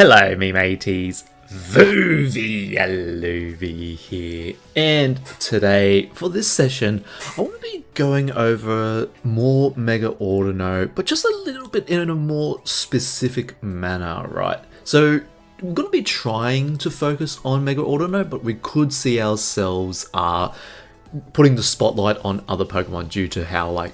Hello, me mateys. Vuvi Yaloovie here, and today for this session I want to be going over more Mega Audino, but just a little bit in a more specific manner, right? So we're going to be trying to focus on Mega Audino, but we could see ourselves putting the spotlight on other Pokemon due to how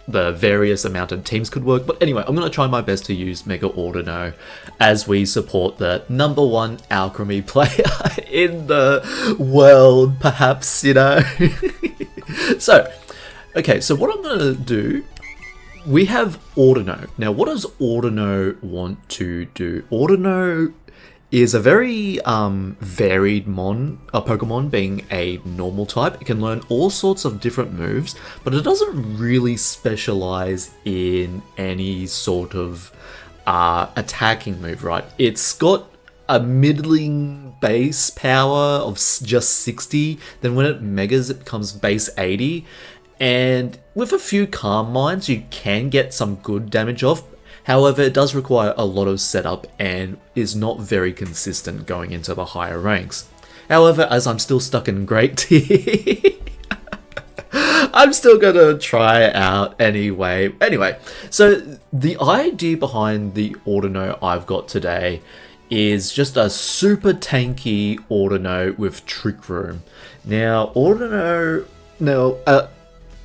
the various amount of teams could work. But anyway, I'm going to try my best to use Mega Audino as we support the #1 Alcremie player in the world, perhaps, So, okay, so what I'm going to do, we have Audino. Now, what does Audino want to do? Audino is a very varied Pokemon, being a normal type. It can learn all sorts of different moves, but it doesn't really specialize in any sort of attacking move, right? It's got a middling base power of just 60, then when it megas it becomes base 80, and with a few Calm Minds you can get some good damage off. However, it does require a lot of setup and is not very consistent going into the higher ranks. However, as I'm still stuck in Great Tier, I'm still gonna try it out anyway. Anyway, so the idea behind the Audino I've got today is just a super tanky Audino with Trick Room. Now,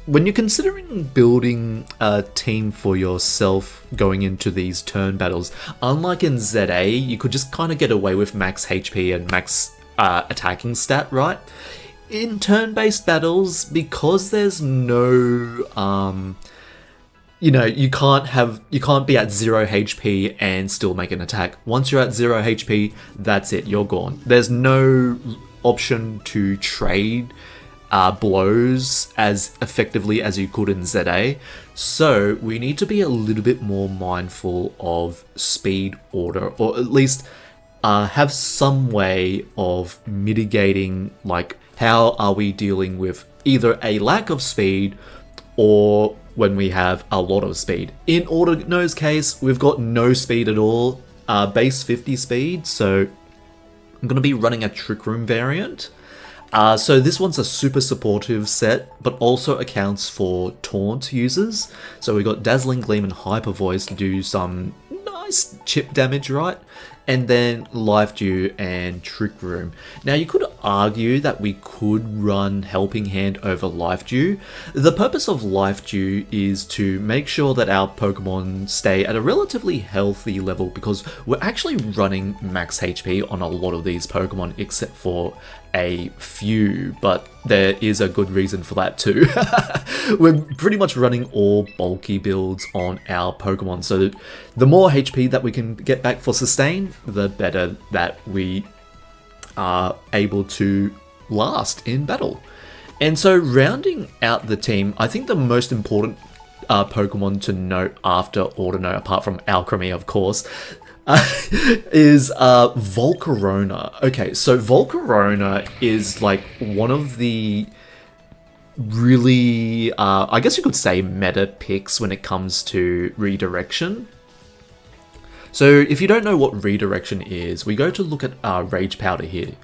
when you're considering building a team for yourself going into these turn battles, unlike in ZA, you could just kind of get away with max HP and max attacking stat, right? In turn-based battles, because there's no, you can't be at 0 HP and still make an attack. Once you're at 0 HP, that's it, you're gone. There's no option to trade blows as effectively as you could in ZA, so we need to be a little bit more mindful of speed order, or at least have some way of mitigating, how are we dealing with either a lack of speed or when we have a lot of speed. In Audino's case, we've got no speed at all, base 50 speed, so I'm going to be running a Trick Room variant. So this one's a super supportive set, but also accounts for taunt users. So we've got Dazzling Gleam and Hyper Voice to do some nice chip damage, right? And then Life Dew and Trick Room. Now you could argue that we could run Helping Hand over Life Dew. The purpose of Life Dew is to make sure that our Pokemon stay at a relatively healthy level, because we're actually running max HP on a lot of these Pokemon except for a few, but there is a good reason for that too. We're pretty much running all bulky builds on our Pokemon, so the more HP that we can get back for sustain, the better that we are able to last in battle. And so rounding out the team, I think the most important Pokemon to note after Audino, apart from Alcremie of course, is Volcarona. Okay, so Volcarona is one of the really, I guess you could say, meta picks when it comes to redirection. So if you don't know what redirection is, we go to look at Rage Powder here.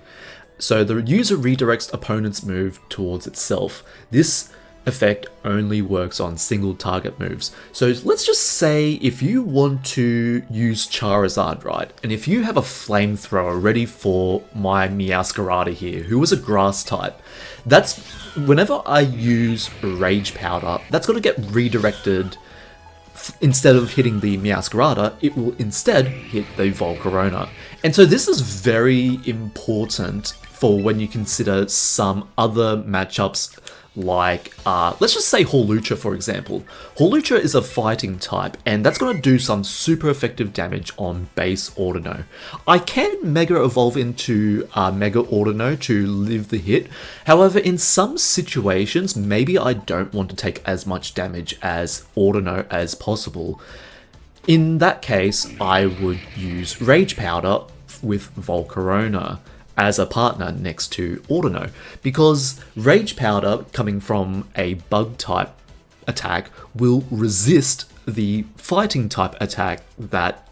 So the user redirects opponent's move towards itself. This effect only works on single target moves. So let's just say if you want to use Charizard, right, and if you have a flamethrower ready for my Meowscarada here, who is a grass type, that's whenever I use Rage Powder, that's going to get redirected. Instead of hitting the Meowscarada, it will instead hit the Volcarona. And so this is very important for when you consider some other matchups, let's just say Hawlucha, for example. Hawlucha is a fighting type, and that's going to do some super effective damage on base Audino. I can Mega Evolve into Mega Audino to live the hit. However, in some situations, maybe I don't want to take as much damage as Audino as possible. In that case, I would use Rage Powder with Volcarona as a partner next to Audino, because Rage Powder, coming from a bug type attack, will resist the fighting type attack that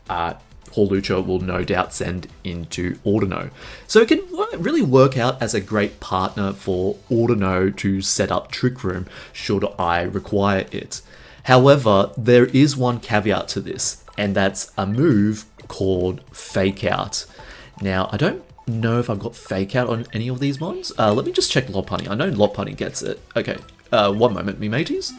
Hawlucha will no doubt send into Audino. So it can really work out as a great partner for Audino to set up Trick Room should I require it. However, there is one caveat to this, and that's a move called Fake Out. Now, I don't know if I've got Fake Out on any of these mons. Let me just check Lopunny. I know Lopunny gets it. Okay, one moment, me mateys.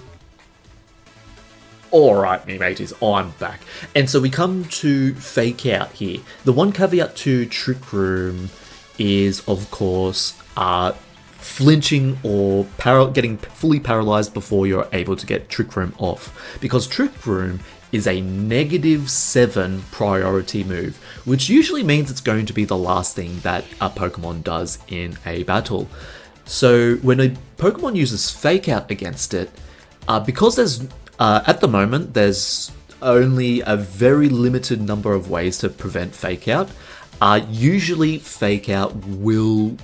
Alright, me mateys, I'm back. And so we come to Fake Out here. The one caveat to Trick Room is, of course, flinching or getting fully paralyzed before you're able to get Trick Room off. Because Trick Room is a -7 priority move, which usually means it's going to be the last thing that a Pokemon does in a battle. So when a Pokemon uses Fake Out against it, because there's at the moment, there's only a very limited number of ways to prevent Fake Out. Usually, Fake Out will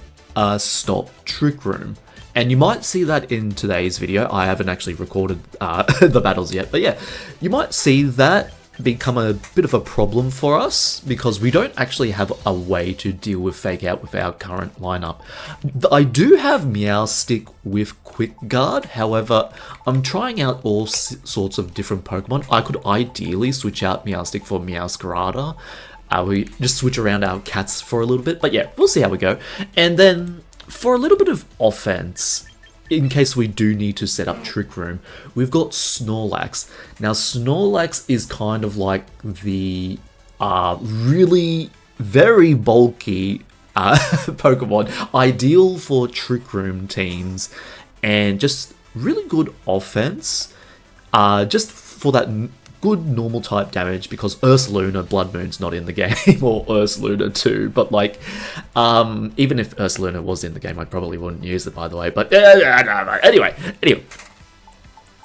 stop Trick Room. And you might see that in today's video. I haven't actually recorded the battles yet. But yeah, you might see that become a bit of a problem for us because we don't actually have a way to deal with Fake Out with our current lineup. I do have Meowstic with Quick Guard, however, I'm trying out all sorts of different Pokemon. I could ideally switch out Meowstic for Meowscarada. We just switch around our cats for a little bit, but yeah, we'll see how we go. And then for a little bit of offense, in case we do need to set up Trick Room, we've got Snorlax. Now, Snorlax is kind of like the really very bulky Pokemon, ideal for Trick Room teams, and just really good offense, just for that good normal type damage, because Ursaluna Blood Moon's not in the game, or Ursaluna 2, but like, even if Ursaluna was in the game, I probably wouldn't use it, by the way, but anyway,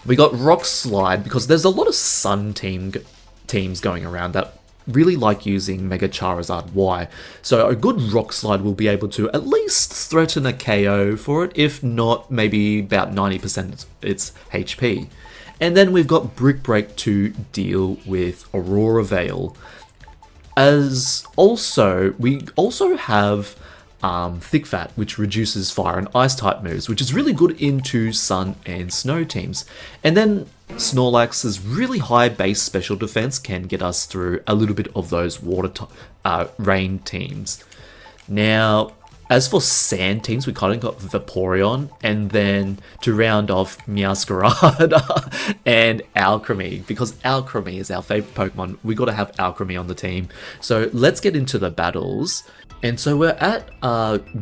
we got Rock Slide, because there's a lot of Sun teams going around that really like using Mega Charizard Y, so a good Rock Slide will be able to at least threaten a KO for it, if not, maybe about 90% its HP. And then we've got Brick Break to deal with Aurora Veil. We also have Thick Fat, which reduces fire and ice type moves, which is really good into sun and snow teams. And then Snorlax's really high base special defense can get us through a little bit of those rain teams. Now, as for sand teams, we kind of got Vaporeon, and then to round off Meowscarada and Alcremie, because Alcremie is our favorite Pokemon. We got to have Alcremie on the team. So let's get into the battles. And so we're at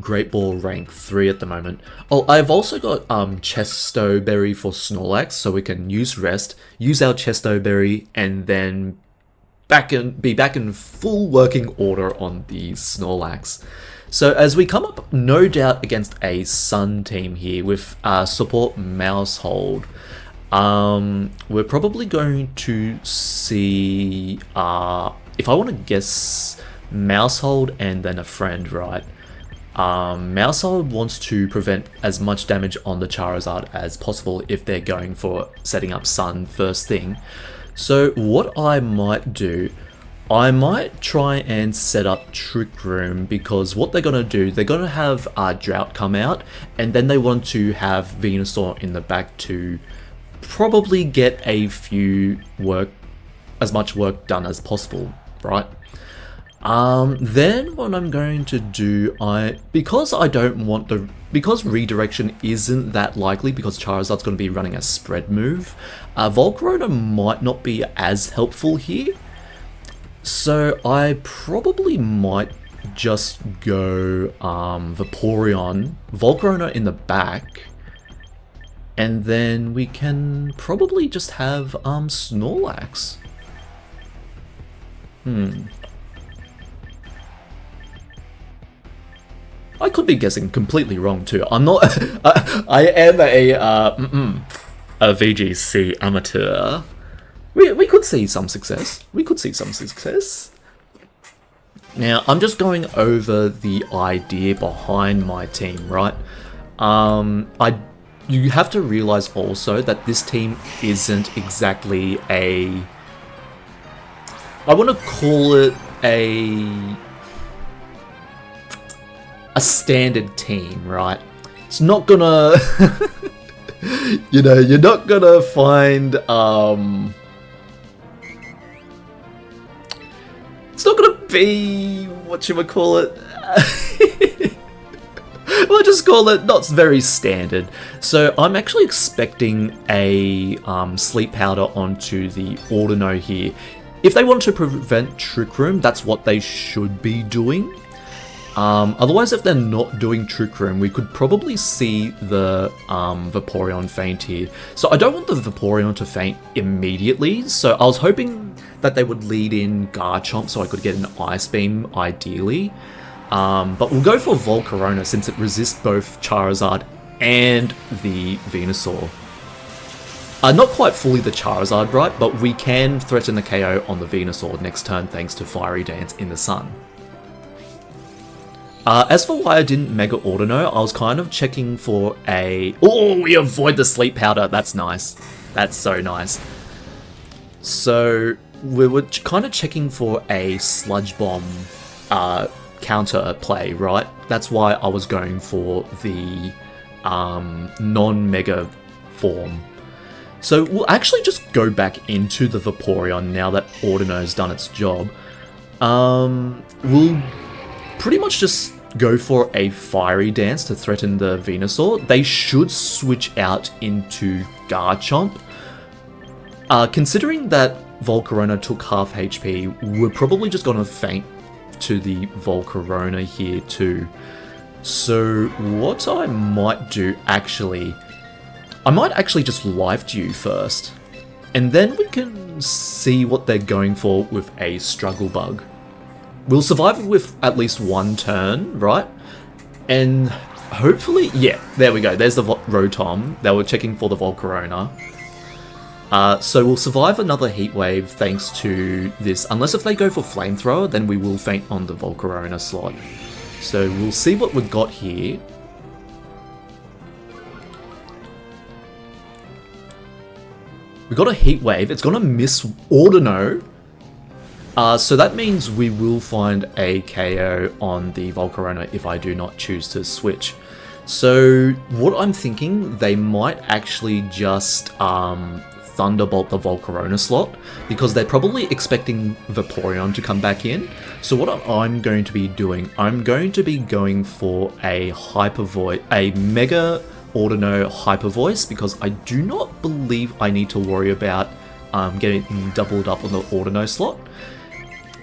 Great Ball rank 3 at the moment. Oh, I've also got Chesto Berry for Snorlax, so we can use Rest, use our Chesto Berry, and then be back in full working order on the Snorlax. So as we come up, no doubt, against a Sun team here with support Mousehold, we're probably going to see, if I want to guess, Mousehold and then a friend, right? Mousehold wants to prevent as much damage on the Charizard as possible if they're going for setting up Sun first thing. So what I might do, I might try and set up Trick Room, because what they're going to do, they're going to have Drought come out, and then they want to have Venusaur in the back to probably get as much work done as possible, right? Then what I'm going to do, because redirection isn't that likely, because Charizard's going to be running a spread move, Volcarona might not be as helpful here. So I probably might just go Vaporeon, Volcarona in the back, and then we can probably just have Snorlax. I could be guessing completely wrong too. I'm not. I am a VGC amateur. We could see some success. Now, I'm just going over the idea behind my team, right? You have to realize also that this team isn't exactly I want to call it a standard team, right? It's not gonna, you know, you're not gonna find, it's not gonna be, whatchamacallit, we'll just call it not very standard. So I'm actually expecting a sleep powder onto the Audino here. If they want to prevent Trick Room, that's what they should be doing. Otherwise, if they're not doing Trick Room, we could probably see the Vaporeon faint here. So I don't want the Vaporeon to faint immediately, so I was hoping that they would lead in Garchomp so I could get an Ice Beam, ideally. But we'll go for Volcarona since it resists both Charizard and the Venusaur. Not quite fully the Charizard, right? But we can threaten the KO on the Venusaur next turn thanks to Fiery Dance in the Sun. As for why I didn't Mega Audino, I was kind of checking for a... Oh, we avoid the Sleep Powder. That's nice. That's so nice. So we were kind of checking for a Sludge Bomb counter play, right? That's why I was going for the non-Mega form. So we'll actually just go back into the Vaporeon now that Audino's done its job. We'll pretty much just go for a Fiery Dance to threaten the Venusaur. They should switch out into Garchomp. Considering that Volcarona took half HP, we're probably just going to faint to the Volcarona here too. So what I might do actually... I might actually just Life Dew first, and then we can see what they're going for with a Struggle Bug. We'll survive it with at least one turn, right? And hopefully, yeah, there we go. There's the Rotom. They were checking for the Volcarona. So we'll survive another Heat Wave thanks to this. Unless if they go for Flamethrower, then we will faint on the Volcarona slot. So we'll see what we've got here. We got a Heat Wave. It's going to miss Audino. So that means we will find a KO on the Volcarona if I do not choose to switch. So what I'm thinking, they might actually just Thunderbolt the Volcarona slot, because they're probably expecting Vaporeon to come back in. So what I'm going to be doing, I'm going to be going for a Mega Audino Hyper Voice, because I do not believe I need to worry about getting doubled up on the Audino slot.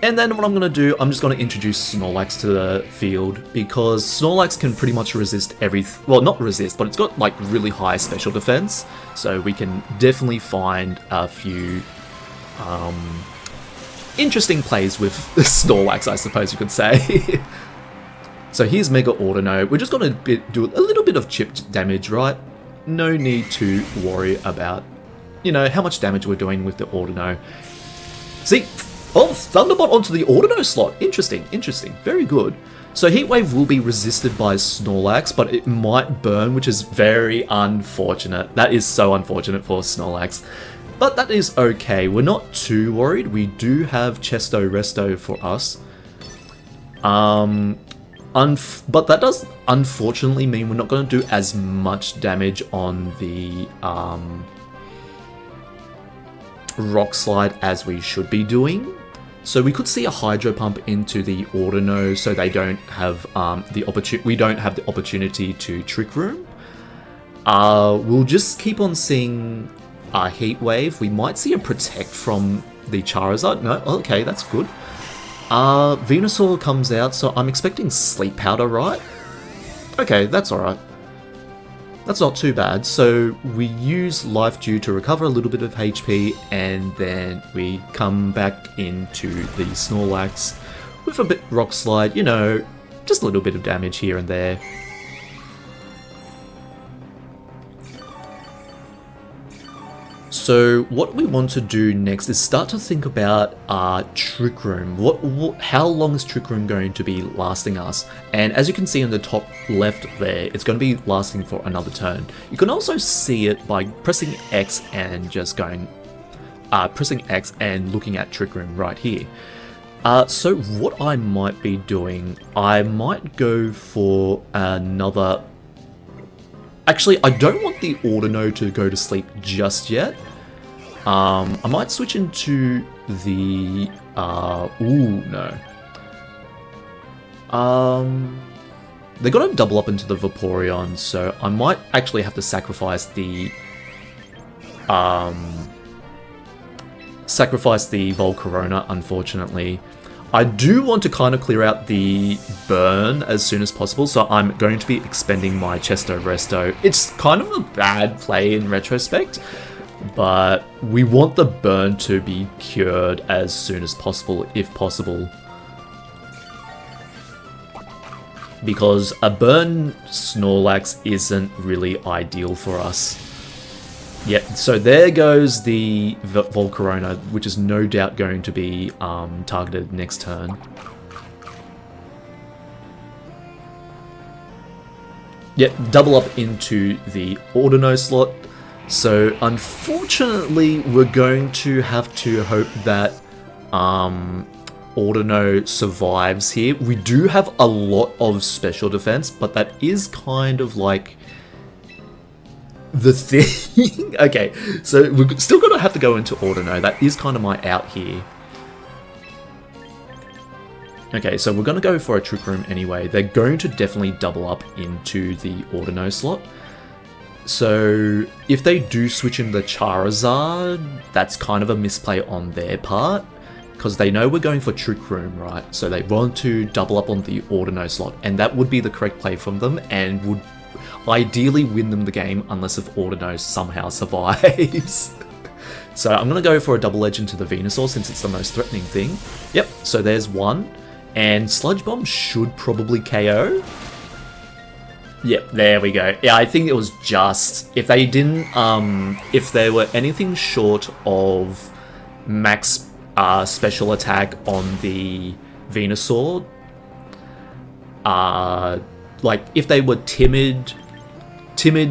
And then what I'm going to do, I'm just going to introduce Snorlax to the field, because Snorlax can pretty much resist everything. Well, not resist, but it's got like really high special defense, so we can definitely find a few interesting plays with Snorlax, I suppose you could say. So here's Mega Audino. We're just going to do a little bit of chip damage, right? No need to worry about, you know, how much damage we're doing with the Audino. See? Oh, Thunderbolt onto the Audino slot. Interesting, interesting. Very good. So Heat Wave will be resisted by Snorlax, but it might burn, which is very unfortunate. That is so unfortunate for Snorlax. But that is okay. We're not too worried. We do have Chesto Resto for us. But that does unfortunately mean we're not going to do as much damage on the Rock Slide as we should be doing. So we could see a Hydro Pump into the Audino, so they don't have we don't have the opportunity to Trick Room. We'll just keep on seeing Heat Wave. We might see a Protect from the Charizard. No, okay, that's good. Venusaur comes out, so I'm expecting Sleep Powder, right? Okay, that's alright. That's not too bad. So we use Life Dew to recover a little bit of HP, and then we come back into the Snorlax with a bit Rock Slide, you know, just a little bit of damage here and there. So what we want to do next is start to think about Trick Room. How long is Trick Room going to be lasting us? And as you can see in the top left there, it's going to be lasting for another turn. You can also see it by pressing X and just going, pressing X and looking at Trick Room right here. So what I might be doing, I might go for another... Actually, I don't want the Audino to go to sleep just yet. I might switch into the... ooh, no. They're gonna double up into the Vaporeon, so I might actually have to sacrifice the... sacrifice the Volcarona, unfortunately. I do want to kind of clear out the burn as soon as possible, so I'm going to be expending my Chesto Resto. It's kind of a bad play in retrospect, but we want the burn to be cured as soon as possible, if possible. Because a burn Snorlax isn't really ideal for us. Yeah, so there goes the Volcarona, which is no doubt going to be targeted next turn. Yeah, double up into the Audino slot. So unfortunately, we're going to have to hope that Audino survives here. We do have a lot of special defense, but that is kind of like the thing. Okay, so we're still gonna have to go into Audino. That is kind of my out here. Okay, so we're gonna go for a Trick Room anyway. They're going to definitely double up into the Audino slot. So if they do switch in the Charizard, that's kind of a misplay on their part, because they know we're going for Trick Room, right? So they want to double up on the Audino slot, and that would be the correct play from them, and would ideally win them the game, unless if Audino somehow survives. So I'm going to go for a double edge into the Venusaur, since it's the most threatening thing. Yep, so there's one, and Sludge Bomb should probably KO. Yep, there we go. Yeah, I think it was just, if they didn't, if there were anything short of max special attack on the Venusaur, like if they were timid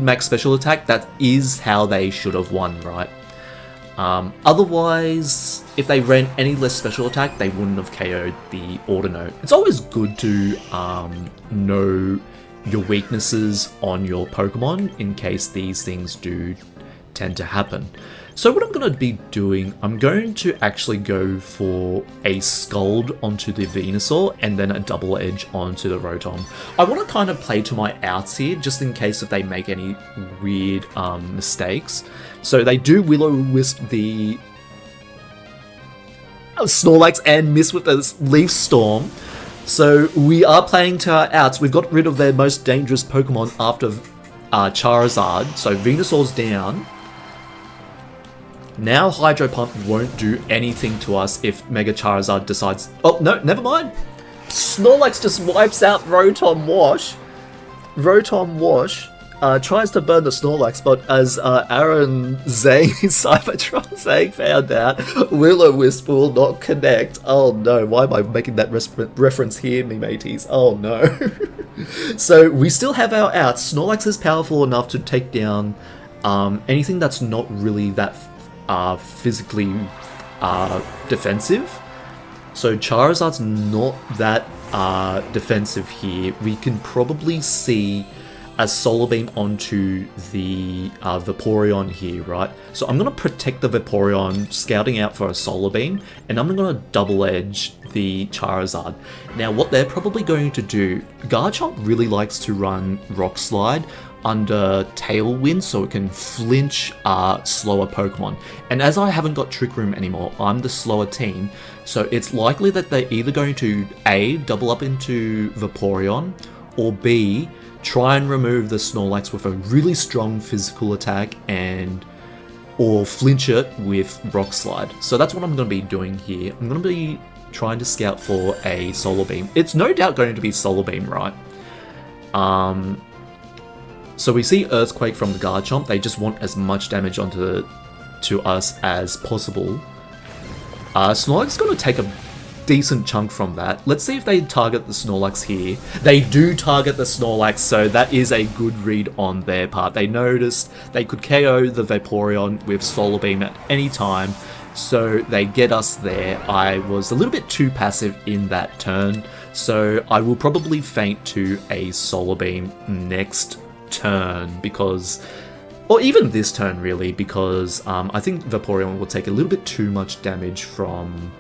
max special attack, that is how they should have won, right? Otherwise, if they ran any less special attack, they wouldn't have KO'd the Audino. It's always good to know your weaknesses on your Pokemon in case these things do tend to happen. So what I'm going to be doing, I'm going to actually go for a Scald onto the Venusaur and then a double edge onto the Rotom. I want to kind of play to my outs here, just in case if they make any weird mistakes. So they do Will-O-Wisp the Snorlax and miss with the Leaf Storm. So we are playing to our outs. We've got rid of their most dangerous Pokemon after Charizard. So Venusaur's down. Now Hydro Pump won't do anything to us if Mega Charizard decides... Oh, no, never mind. Snorlax just wipes out Rotom Wash. Rotom Wash tries to burn the Snorlax, but as Aaron Zhang, Cybertron Zhang found out, Will-O-Wisp will not connect. Oh no, why am I making that reference here, me mateys? Oh no. So we still have our outs. Snorlax is powerful enough to take down anything that's not really that physically defensive. So Charizard's not that defensive here. We can probably see a Solar Beam onto the Vaporeon here, right? So I'm going to protect the Vaporeon, scouting out for a Solar Beam, and I'm going to double edge the Charizard. Now what they're probably going to do, Garchomp really likes to run Rock Slide under Tailwind so it can flinch slower Pokemon. And as I haven't got Trick Room anymore, I'm the slower team, so it's likely that they're either going to A, double up into Vaporeon, or B, try and remove the Snorlax with a really strong physical attack or flinch it with Rock Slide. So that's what I'm going to be doing here. I'm going to be trying to scout for a Solar Beam. It's no doubt going to be Solar Beam, right? So we see Earthquake from the Garchomp. They just want as much damage onto to us as possible. Snorlax is going to take a decent chunk from that. Let's see if they target the Snorlax here. They do target the Snorlax, so that is a good read on their part. They noticed they could KO the Vaporeon with Solar Beam at any time, So they get us there. I was a little bit too passive in that turn, so I will probably feint to a Solar Beam next turn because... or even this turn really, because I think Vaporeon will take a little bit too much damage from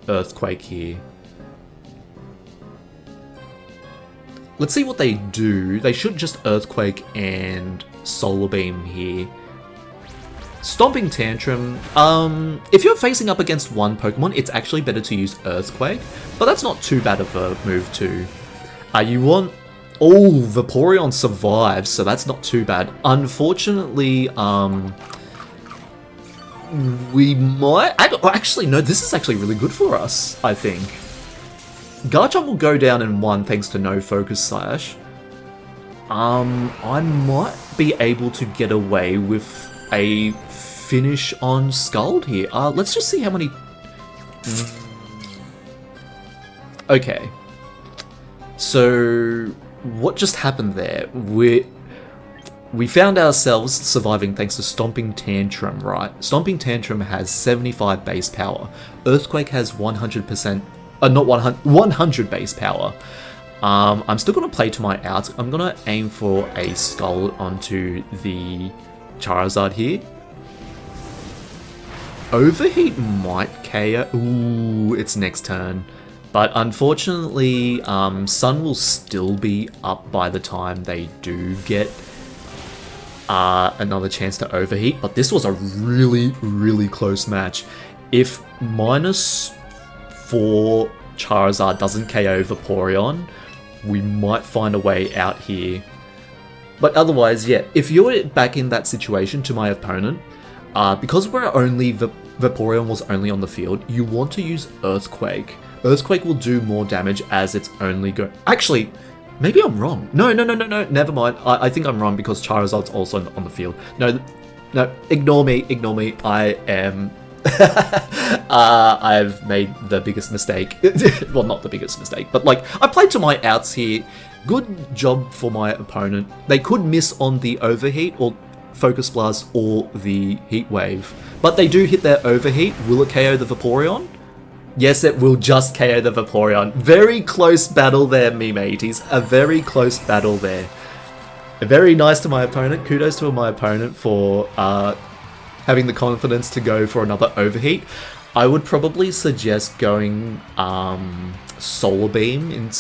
Earthquake here. Let's see what they do. They should just Earthquake and Solar Beam here. Stomping Tantrum, if you're facing up against one Pokemon, it's actually better to use Earthquake, but that's not too bad of a move too. You want... oh, Vaporeon survives, so that's not too bad. Unfortunately, we might... actually, no, this is actually really good for us, I think. Garchomp will go down in 1 thanks to no Focus Sash. I might be able to get away with a finish on Scald here. Let's just see how many... okay. So, what just happened there? We found ourselves surviving thanks to Stomping Tantrum, right? Stomping Tantrum has 75 base power. Earthquake has 100%... not 100 base power. I'm still going to play to my outs. I'm going to aim for a Scald onto the Charizard here. Overheat might KO. Ooh, it's next turn. But unfortunately, Sun will still be up by the time they do get another chance to overheat. But this was a really, really close match. If -4 Charizard doesn't KO Vaporeon, we might find a way out here. But otherwise, yeah, if you're back in that situation to my opponent, because Vaporeon was only on the field, you want to use Earthquake. Earthquake will do more damage as it's only actually, maybe I'm wrong. No, never mind. I think I'm wrong because Charizard's also on the field. No, ignore me. I am... I've made the biggest mistake. Well, not the biggest mistake, but like, I played to my outs here. Good job for my opponent. They could miss on the Overheat or Focus Blast or the Heat Wave, but they do hit their Overheat. Will it KO the Vaporeon? Yes, it will just KO the Vaporeon. Very close battle there, me mateys. A very close battle there. Very nice to my opponent. Kudos to my opponent for having the confidence to go for another Overheat. I would probably suggest going Solar Beam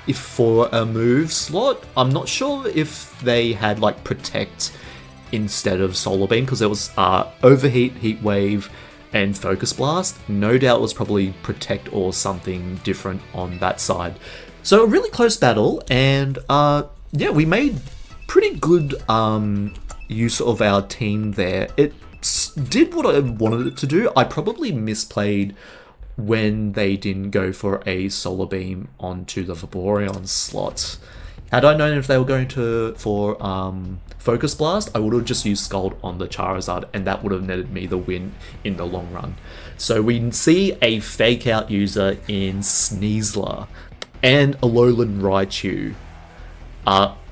if for a move slot. I'm not sure if they had like Protect instead of Solar Beam, because there was Overheat, Heat Wave, and Focus Blast. No doubt it was probably Protect or something different on that side. So a really close battle, and yeah, we made pretty good use of our team there. It did what I wanted it to do. I probably misplayed when they didn't go for a Solar Beam onto the Vaporeon slot. Had I known if they were going for Focus Blast, I would have just used Scald on the Charizard, and that would have netted me the win in the long run. So we see a Fake Out user in Sneasler and Alolan Raichu.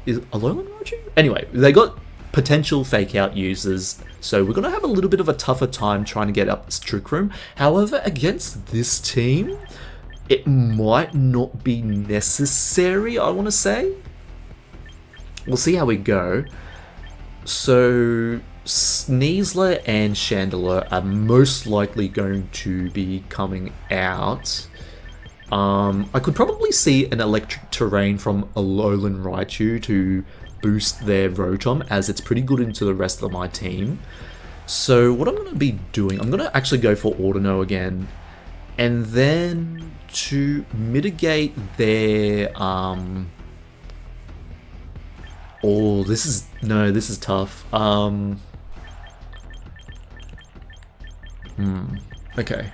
Is Alolan Raichu? Anyway, they got potential Fake Out users, so we're going to have a little bit of a tougher time trying to get up this Trick Room. However, against this team, it might not be necessary, I want to say. We'll see how we go. So, Sneasler and Chandelure are most likely going to be coming out. I could probably see an Electric Terrain from Alolan Raichu to boost their Rotom, as it's pretty good into the rest of my team. So what I'm going to be doing, I'm going to actually go for Audino again, and then to mitigate their oh, this is tough. Okay.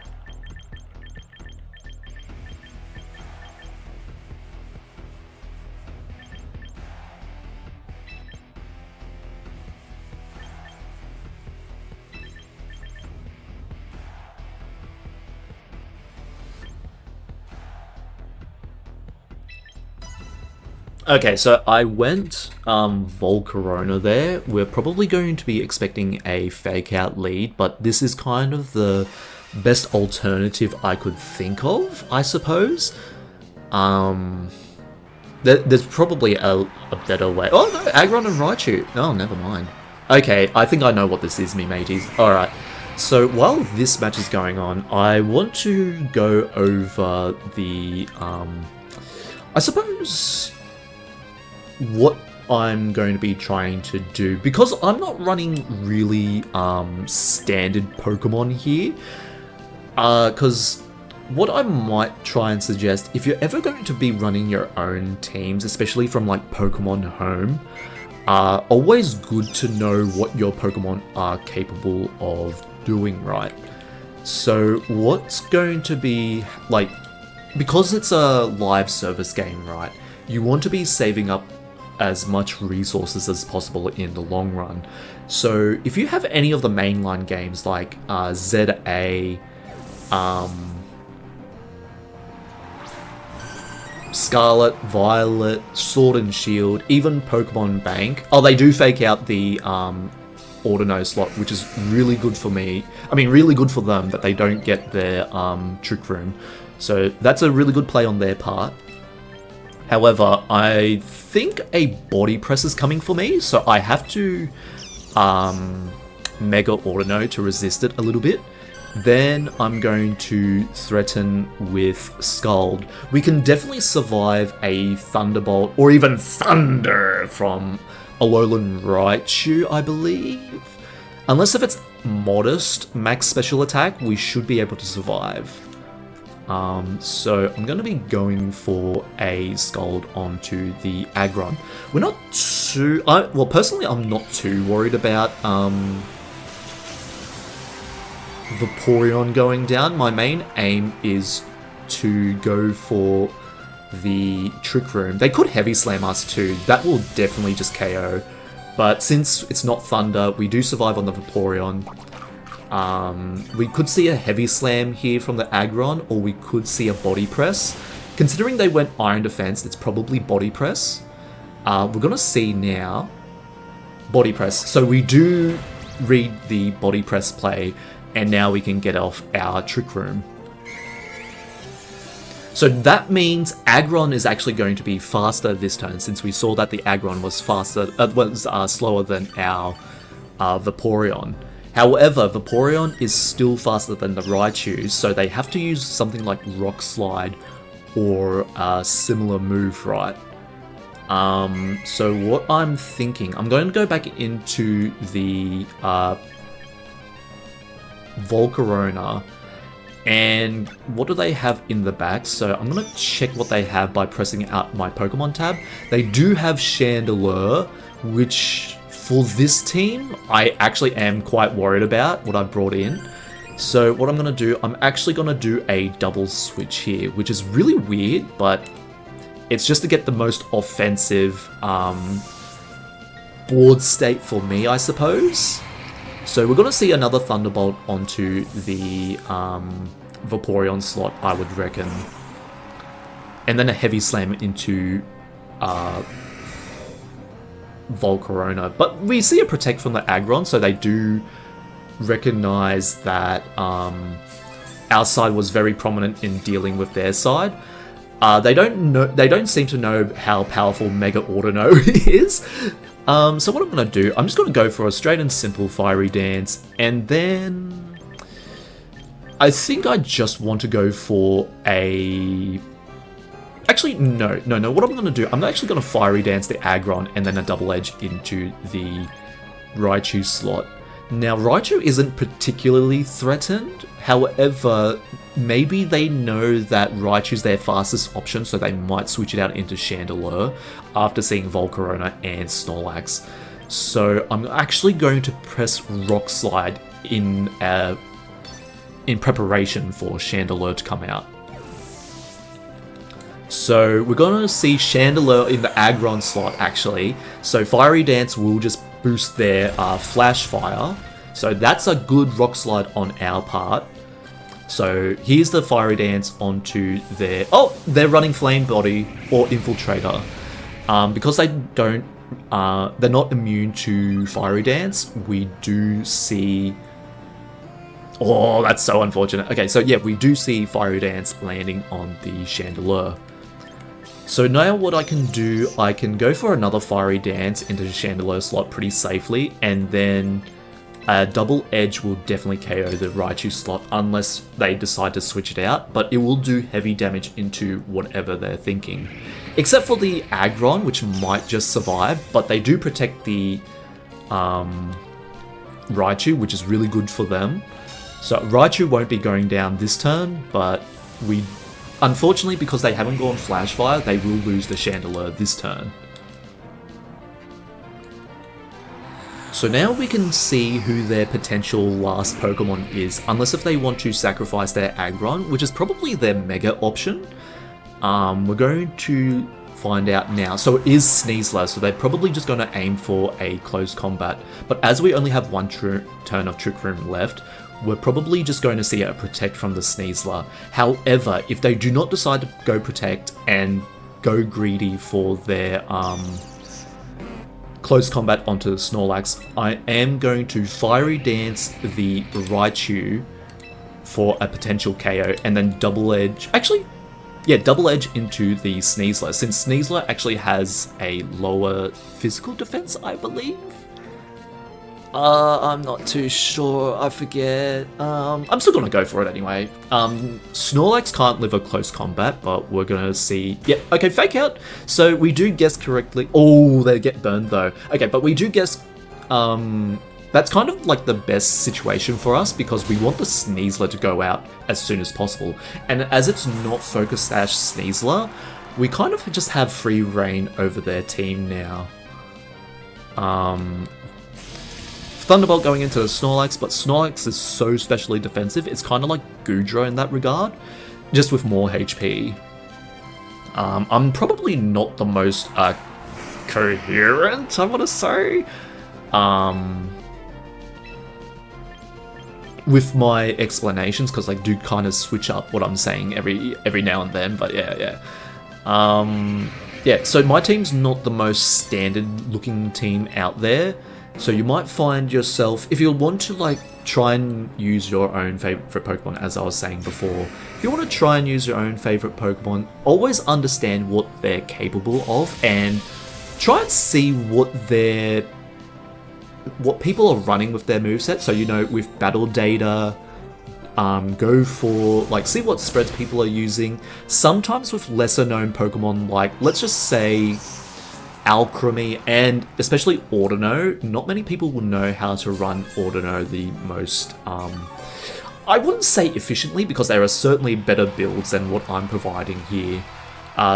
Okay, so I went Volcarona there. We're probably going to be expecting a fake out lead, but this is kind of the best alternative I could think of, I suppose. There's probably a better way. Oh no, Aggron and Raichu. Oh, never mind. Okay, I think I know what this is, me mateys. Alright, so while this match is going on, I want to go over the, I suppose, what I'm going to be trying to do, because I'm not running really standard Pokemon here, because what I might try and suggest, if you're ever going to be running your own teams, especially from like Pokemon Home, always good to know what your Pokemon are capable of doing, right? So what's going to be, like, because it's a live service game, right, you want to be saving up as much resources as possible in the long run. So if you have any of the mainline games like ZA, Scarlet, Violet, Sword and Shield, even Pokemon Bank. Oh, they do fake out the Audino slot, which is really good for me. I mean, really good for them that they don't get their Trick Room. So that's a really good play on their part. However, I think a Body Press is coming for me, so I have to Mega Audino to resist it a little bit. Then I'm going to threaten with Scald. We can definitely survive a Thunderbolt, or even Thunder from Alolan Raichu, I believe. Unless if it's modest max special attack, we should be able to survive. So I'm going to be going for a Scald onto the Aggron. We're not too... well, personally, I'm not too worried about Vaporeon going down. My main aim is to go for the Trick Room. They could Heavy Slam us too. That will definitely just KO. But since it's not Thunder, we do survive on the Vaporeon. We could see a Heavy Slam here from the Aggron, or we could see a Body Press. Considering they went Iron Defense, it's probably Body Press. We're going to see now Body Press. So we do read the Body Press play, and now we can get off our Trick Room. So that means Aggron is actually going to be faster this turn, since we saw that the Aggron was faster, slower than our Vaporeon. However, Vaporeon is still faster than the Raichu, so they have to use something like Rock Slide or a similar move, right? So what I'm thinking, I'm going to go back into the Volcarona, and what do they have in the back? So I'm going to check what they have by pressing out my Pokemon tab. They do have Chandelure, which for this team, I actually am quite worried about what I brought in. So what I'm going to do, I'm actually going to do a double switch here, which is really weird, but it's just to get the most offensive board state for me, I suppose. So we're going to see another Thunderbolt onto the Vaporeon slot, I would reckon. And then a Heavy Slam into Volcarona. But we see a Protect from the Aggron, so they do recognize that our side was very prominent in dealing with their side. They don't seem to know how powerful Mega Audino is. So what I'm going to do, I'm just going to go for a straight and simple Fiery Dance, and then I think I just want to go for a... Actually, no. What I'm going to do, I'm actually going to Fiery Dance the Aggron and then a Double Edge into the Raichu slot. Now, Raichu isn't particularly threatened. However, maybe they know that Raichu's their fastest option, so they might switch it out into Chandelure after seeing Volcarona and Snorlax. So I'm actually going to press Rock Slide in preparation for Chandelure to come out. So we're going to see Chandelure in the Aggron slot, actually. So Fiery Dance will just boost their Flash Fire. So that's a good Rock Slide on our part. So here's the Fiery Dance onto their... Oh, they're running Flame Body or Infiltrator. Because they don't, they're not immune to Fiery Dance, we do see... Oh, that's so unfortunate. Okay, so yeah, we do see Fiery Dance landing on the Chandelure. So now what I can do, I can go for another Fiery Dance into the Chandelure slot pretty safely, and then a Double Edge will definitely KO the Raichu slot unless they decide to switch it out, but it will do heavy damage into whatever they're thinking. Except for the Aggron, which might just survive, but they do protect the Raichu, which is really good for them. So Raichu won't be going down this turn, but we... Unfortunately, because they haven't gone Flash Fire, they will lose the Chandelure this turn. So now we can see who their potential last Pokemon is, unless if they want to sacrifice their Aggron, which is probably their Mega option. We're going to find out now. So it is Sneasler, so they're probably just going to aim for a close combat. But as we only have one turn of Trick Room left, we're probably just going to see a Protect from the Sneasler. However, if they do not decide to go Protect and go greedy for their close combat onto the Snorlax, I am going to Fiery Dance the Raichu for a potential KO, and then Double Edge... Actually, yeah, Double Edge into the Sneasler, since Sneasler actually has a lower physical defense, I believe? I'm not too sure, I forget. I'm still gonna go for it anyway. Snorlax can't live a close combat, but we're gonna see... Yeah, okay, Fake Out. So we do guess correctly. Oh, they get burned though. Okay, but we do guess... that's kind of like the best situation for us, because we want the Sneasler to go out as soon as possible. And as it's not Focus Sash Sneasler, we kind of just have free reign over their team now. Thunderbolt going into the Snorlax, but Snorlax is so specially defensive, it's kind of like Goodra in that regard, just with more HP. I'm probably not the most coherent, I want to say, with my explanations, because I do kind of switch up what I'm saying every now and then, but yeah. Yeah, so my team's not the most standard looking team out there. So you might find yourself, if you want to like try and use your own favorite Pokemon, as I was saying before, if you want to try and use your own favorite Pokemon, always understand what they're capable of and try and see what people are running with their moveset. So, you know, with battle data, go for, like, see what spreads people are using. Sometimes with lesser known Pokemon, like, let's just say Alcremie, and especially Audino, not many people will know how to run Audino the most, I wouldn't say efficiently, because there are certainly better builds than what I'm providing here.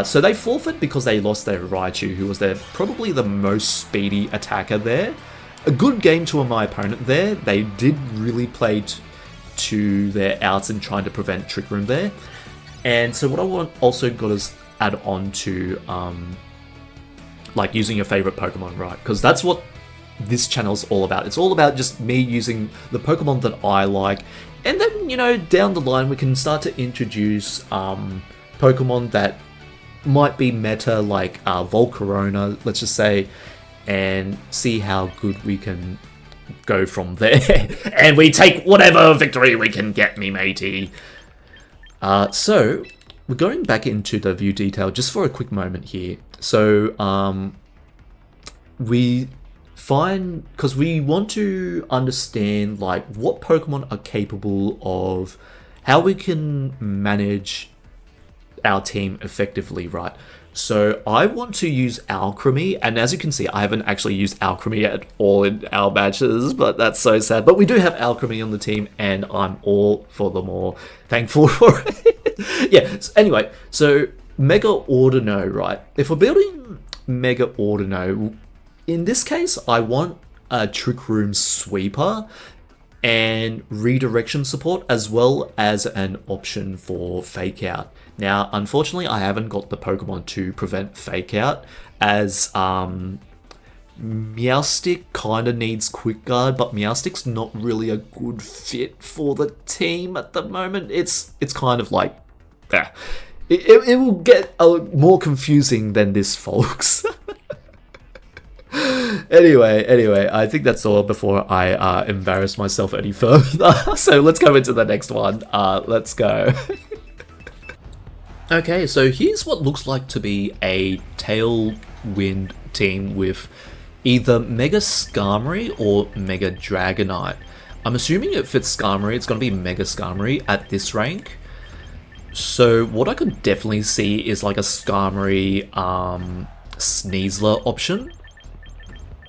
So they forfeit because they lost their Raichu, who was probably the most speedy attacker there. A good game to my opponent there. They did really play to their outs and trying to prevent Trick Room there. And so what I also got to add on to, like using your favorite Pokemon, right? Because that's what this channel is all about. It's all about just me using the Pokemon that I like. And then, you know, down the line, we can start to introduce Pokemon that might be meta, like Volcarona, let's just say, and see how good we can go from there. And we take whatever victory we can get, me matey. So, we're going back into the view detail just for a quick moment here. So, we find, because we want to understand, like, what Pokemon are capable of, how we can manage our team effectively, right? So I want to use Alcremie, and as you can see, I haven't actually used Alcremie at all in our matches, but that's so sad. But we do have Alcremie on the team, and I'm all for the more thankful for it. Yeah, so anyway, so Mega Audino, right? If we're building Mega Audino, in this case, I want a Trick Room Sweeper and redirection support, as well as an option for Fake Out. Now, unfortunately, I haven't got the Pokemon to prevent Fake Out, as Meowstic kind of needs Quick Guard, but Meowstic's not really a good fit for the team at the moment. It's kind of like, it will get more confusing than this, folks. Anyway, I think that's all before I embarrass myself any further. So let's go into the next one. Let's go. Okay, so here's what looks like to be a Tailwind team with either Mega Skarmory or Mega Dragonite. I'm assuming if it's Skarmory, it's going to be Mega Skarmory at this rank. So what I could definitely see is like a Skarmory Sneasler option,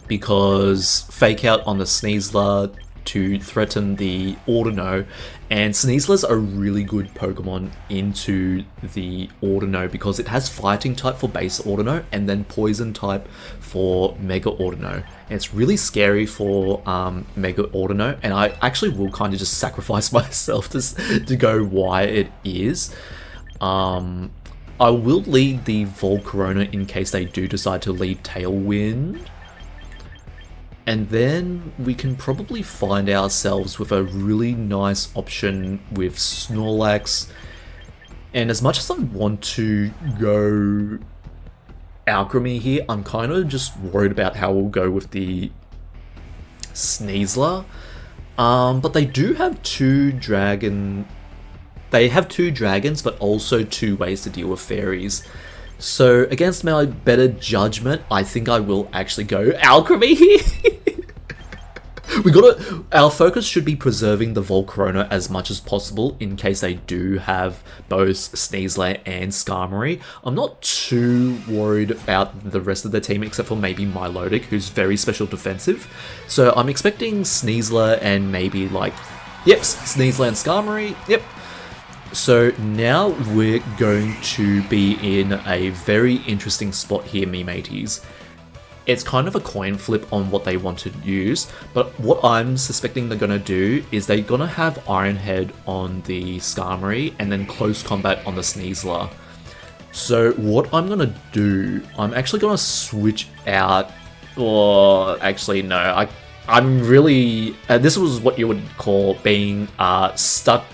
because Fake Out on the Sneasler to threaten the Audino, and Sneaslers are a really good Pokemon into the Audino because it has Fighting type for base Audino and then Poison type for Mega Audino. And it's really scary for Mega Audino, and I actually will kind of just sacrifice myself to go why it is. I will lead the Volcarona in case they do decide to lead Tailwind. And then we can probably find ourselves with a really nice option with Snorlax. And as much as I want to go Alcremie here, I'm kind of just worried about how we'll go with the Sneasler. But they do have two dragons, but also two ways to deal with fairies. So against my better judgment, I think I will actually go Alcremie here. Our focus should be preserving the Volcarona as much as possible in case they do have both Sneasler and Skarmory. I'm not too worried about the rest of the team except for maybe Milotic, who's very special defensive. So I'm expecting Sneasler and maybe Sneasler and Skarmory, yep. So now we're going to be in a very interesting spot here, me mateys. It's kind of a coin flip on what they want to use, but what I'm suspecting they're going to do is they're going to have Iron Head on the Skarmory and then Close Combat on the Sneasler. So what I'm going to do, I'm actually going to switch out, or actually no, I'm really, this was what you would call being stuck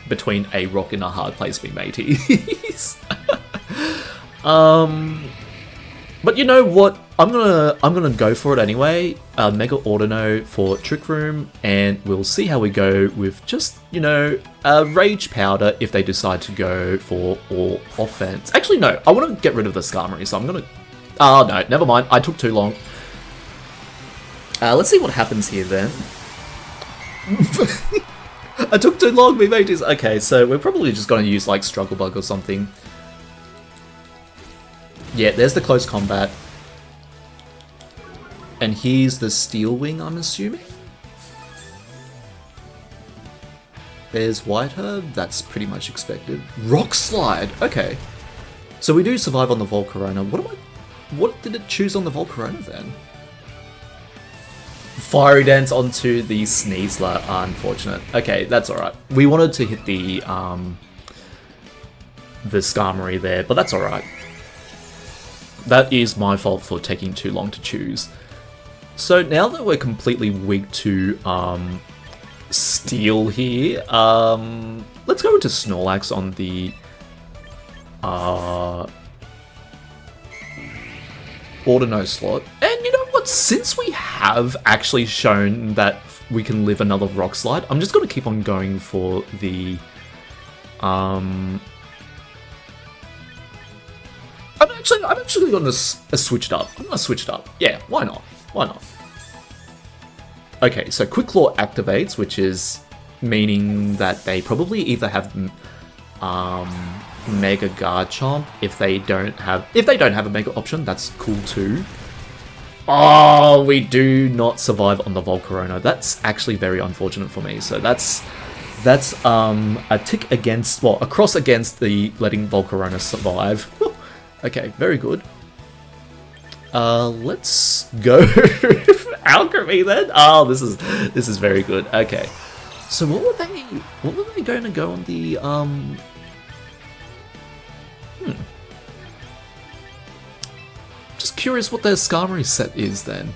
between a rock and a hard place, me mateys. But you know what? I'm gonna go for it anyway. Mega Audino for Trick Room, and we'll see how we go with just, Rage Powder if they decide to go for all offense. Actually, no, I want to get rid of the Skarmory, so I'm gonna. Oh no, never mind. I took too long. Let's see what happens here then. I took too long, me mateys. Okay, so we're probably just gonna use like Struggle Bug or something. Yeah, there's the Close Combat. And here's the Steel Wing, I'm assuming. There's White Herb, that's pretty much expected. Rock Slide, okay. So we do survive on the Volcarona. What did it choose on the Volcarona then? Fiery Dance onto the Sneasler, unfortunate. Okay, that's alright. We wanted to hit the Skarmory there, but that's alright. That is my fault for taking too long to choose. So now that we're completely weak to Steel here, let's go into Snorlax on the Audino slot. And you know what? Since we have actually shown that we can live another Rock Slide, I'm just going to keep on going for the I'm actually going to switch it up. I'm going to switch it up. Yeah, why not? Why not? Okay, so Quick Claw activates, which is meaning that they probably either have Mega Garchomp. If they don't have a Mega option, that's cool too. Oh, we do not survive on the Volcarona. That's actually very unfortunate for me. So that's a tick against, well, a cross against the letting Volcarona survive. Okay, very good. Let's go Alcremie then. Oh, this is very good. Okay, so what were they going to go on the Just curious what their Skarmory set is then.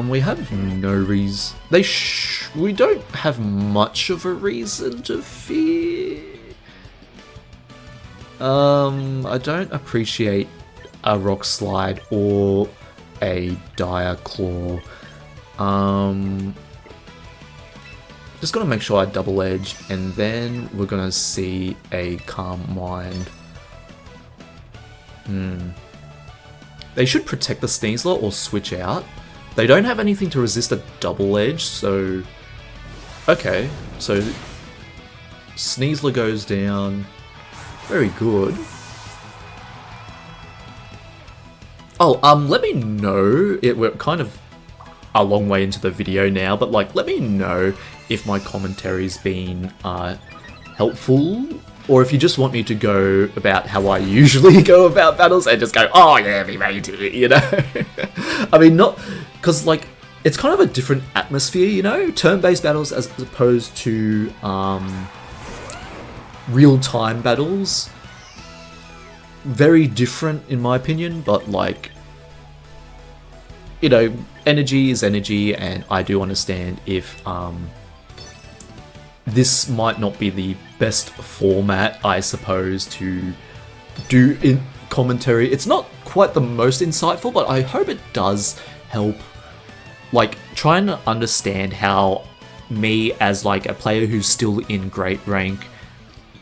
We have no reason. We don't have much of a reason to fear. I don't appreciate a Rock Slide or a Dire Claw. Just gotta make sure I double edge, and then we're gonna see a Calm Mind. They should protect the Sneasler or switch out. They don't have anything to resist a double edge, so... Okay, so Sneasler goes down. Very good. Oh, let me know. We're kind of a long way into the video now, but like, let me know if my commentary's been helpful, or if you just want me to go about how I usually go about battles and just go, oh yeah, we made it, you know? I mean, not... Because, like, it's kind of a different atmosphere, you know? Turn-based battles as opposed to real-time battles. Very different, in my opinion, but, like... You know, energy is energy, and I do understand if this might not be the best format, I suppose, to do in commentary. It's not quite the most insightful, but I hope it does help, like, trying to understand how me as, like, a player who's still in great rank,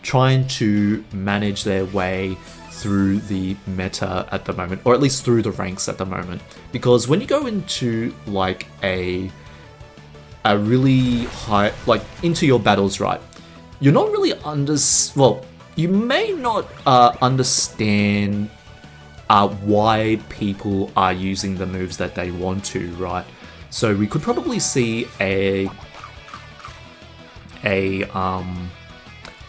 trying to manage their way through the meta at the moment, or at least through the ranks at the moment. Because when you go into, like, a really high, like, into your battles, right, you're not really well, you may not understand why people are using the moves that they want to, right? So we could probably see a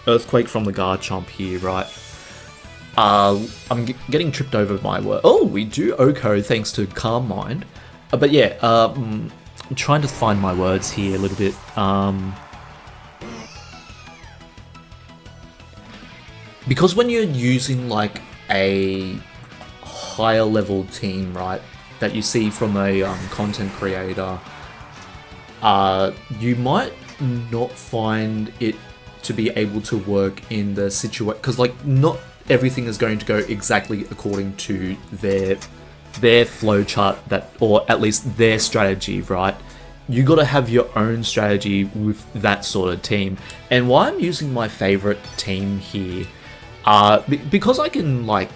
Earthquake from the Garchomp here, right? I'm getting tripped over my word. Oh, we do Oko thanks to Calm Mind. But yeah, I'm trying to find my words here a little bit. Because when you're using like a higher level team, right, that you see from a content creator, you might not find it to be able to work in the situation, because like not everything is going to go exactly according to their flowchart, that, or at least their strategy, right? You got to have your own strategy with that sort of team. And why I'm using my favorite team here, because I can like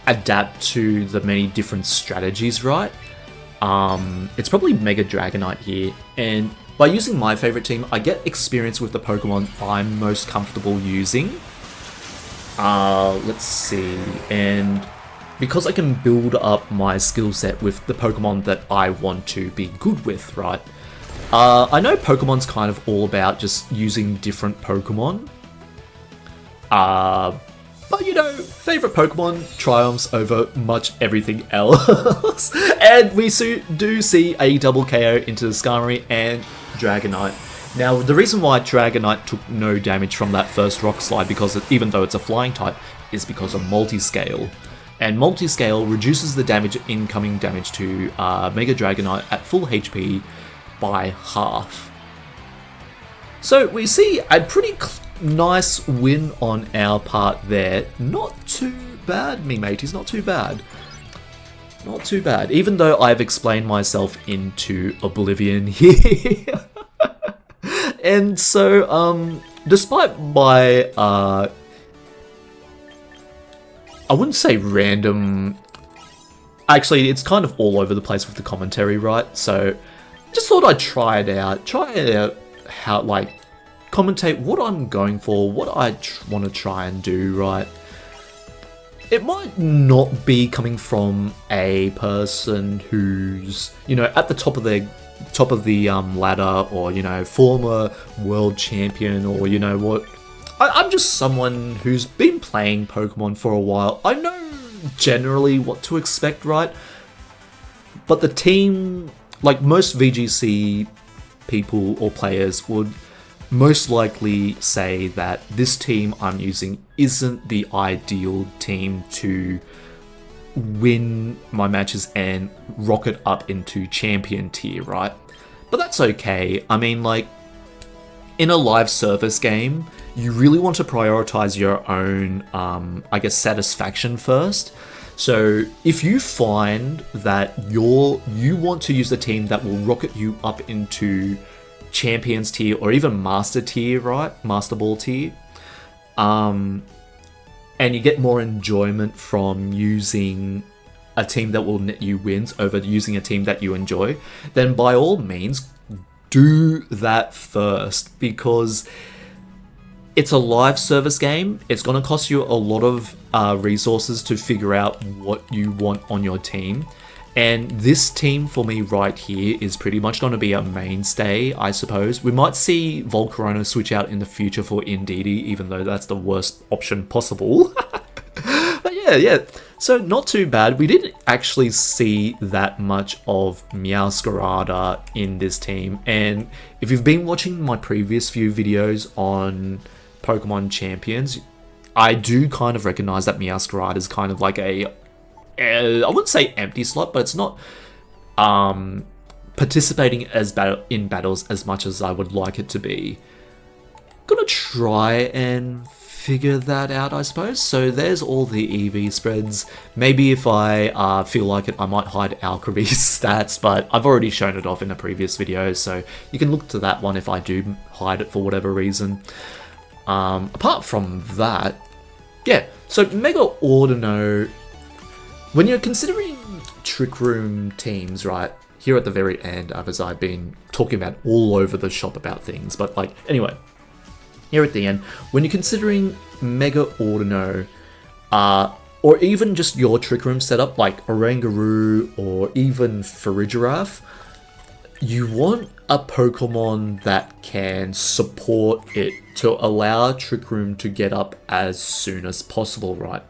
adapt to the many different strategies, right? It's probably Mega Dragonite here, and by using my favorite team, I get experience with the Pokemon I'm most comfortable using. Let's see, and because I can build up my skill set with the Pokemon that I want to be good with, right? I know Pokemon's kind of all about just using different Pokemon. But you know, favorite Pokemon triumphs over much everything else. And we do see a double KO into the Skarmory and Dragonite. Now, the reason why Dragonite took no damage from that first Rock Slide, because even though it's a flying type, is because of Multiscale. And Multiscale reduces the incoming damage to Mega Dragonite at full HP by half. So we see a pretty nice win on our part there. Not too bad, me mateys, not too bad. Not too bad, even though I've explained myself into oblivion here. And so, despite my, I wouldn't say random, actually it's kind of all over the place with the commentary, right? So, just thought I'd try it out how, like, commentate what I'm going for, what I want to try and do, right? It might not be coming from a person who's, you know, at the top of the ladder, or, you know, former world champion, or, you know what, I'm just someone who's been playing Pokemon for a while. I know generally what to expect, right? But the team, like most VGC people or players, would most likely say that this team I'm using isn't the ideal team to win my matches and rocket up into champion tier, right? But that's okay. I mean, like, in a live service game, you really want to prioritize your own, I guess, satisfaction first. So if you find that you want to use a team that will rocket you up into Champions tier or even Master tier, right? Master Ball tier, and you get more enjoyment from using a team that will net you wins over using a team that you enjoy, then by all means do that first, because it's a live service game. It's going to cost you a lot of resources to figure out what you want on your team. And this team for me right here is pretty much going to be a mainstay, I suppose. We might see Volcarona switch out in the future for Indeedee, even though that's the worst option possible. But yeah. So not too bad. We didn't actually see that much of Meowscarada in this team. And if you've been watching my previous few videos on Pokemon Champions, I do kind of recognize that Meowscarada is kind of like I wouldn't say empty slot, but it's not participating in battles as much as I would like it to be. Gonna try and figure that out, I suppose. So there's all the EV spreads. Maybe if I feel like it, I might hide Alcremie's stats, but I've already shown it off in a previous video, so you can look to that one if I do hide it for whatever reason. Apart from that, yeah, so Mega Audino, when you're considering Trick Room teams, right, here at the very end, as I've been talking about all over the shop about things, but like, anyway, here at the end, when you're considering Mega Audino, or even just your Trick Room setup, like Oranguru or even Farigiraf, you want a Pokemon that can support it to allow Trick Room to get up as soon as possible, right?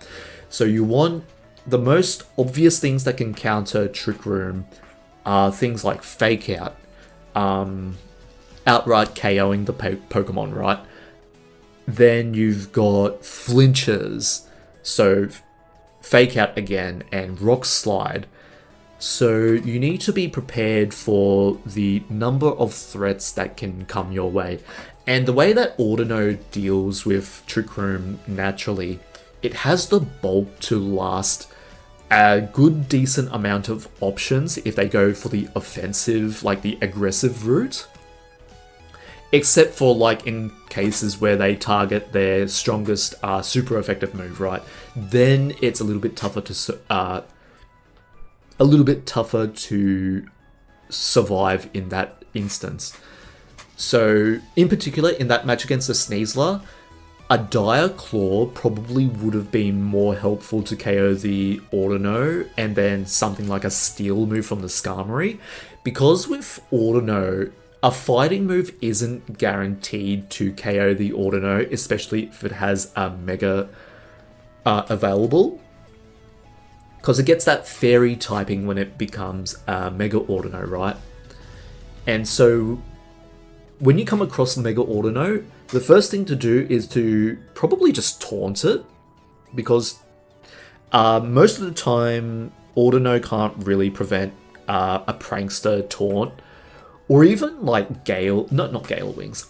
So you want the most obvious things that can counter Trick Room are things like Fake Out, outright KOing the Pokemon, right? Then you've got Flinches, so Fake Out again, and Rock Slide. So you need to be prepared for the number of threats that can come your way. And the way that Audino deals with Trick Room naturally, it has the bulk to last a good decent amount of options if they go for the offensive, like the aggressive route. Except for like in cases where they target their strongest super effective move, right? Then it's a little bit tougher to survive in that instance. So in particular, in that match against the Sneasler, a Dire Claw probably would have been more helpful to KO the Audino, and then something like a Steel move from the Skarmory. Because with Audino, a fighting move isn't guaranteed to KO the Audino, especially if it has a Mega available. Because it gets that Fairy typing when it becomes Mega Audino, right? And so when you come across Mega Audino, the first thing to do is to probably just taunt it, because most of the time Audino can't really prevent a Prankster taunt, or even like not Gale Wings.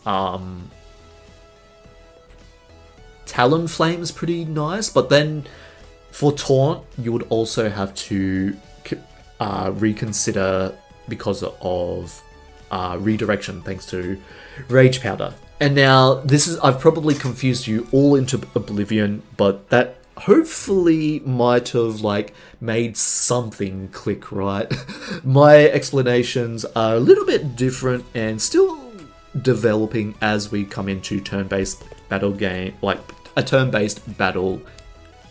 Talonflame's pretty nice, but then for taunt you would also have to reconsider because of redirection thanks to Rage Powder. And now I've probably confused you all into oblivion, but that hopefully might have like made something click, right? My explanations are a little bit different and still developing as we come into turn-based battle game, like a turn-based battle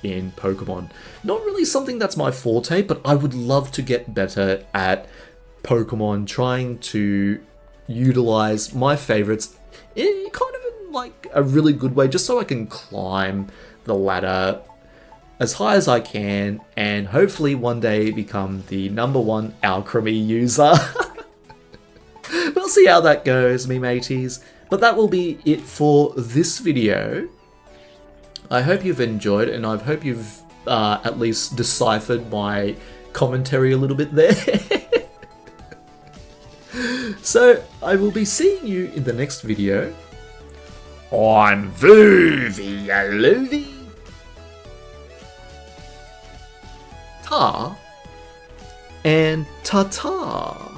in Pokemon. Not really something that's my forte, but I would love to get better at Pokemon, trying to utilize my favorites in kind of in like a really good way, just so I can climb the ladder as high as I can and hopefully one day become the #1 Alcremie user. We'll see how that goes, me mateys. But that will be it for this video. I hope you've enjoyed, and I hope you've at least deciphered my commentary a little bit there. So, I will be seeing you in the next video. I'm Vuvi Yaloovie. ta and ta-ta.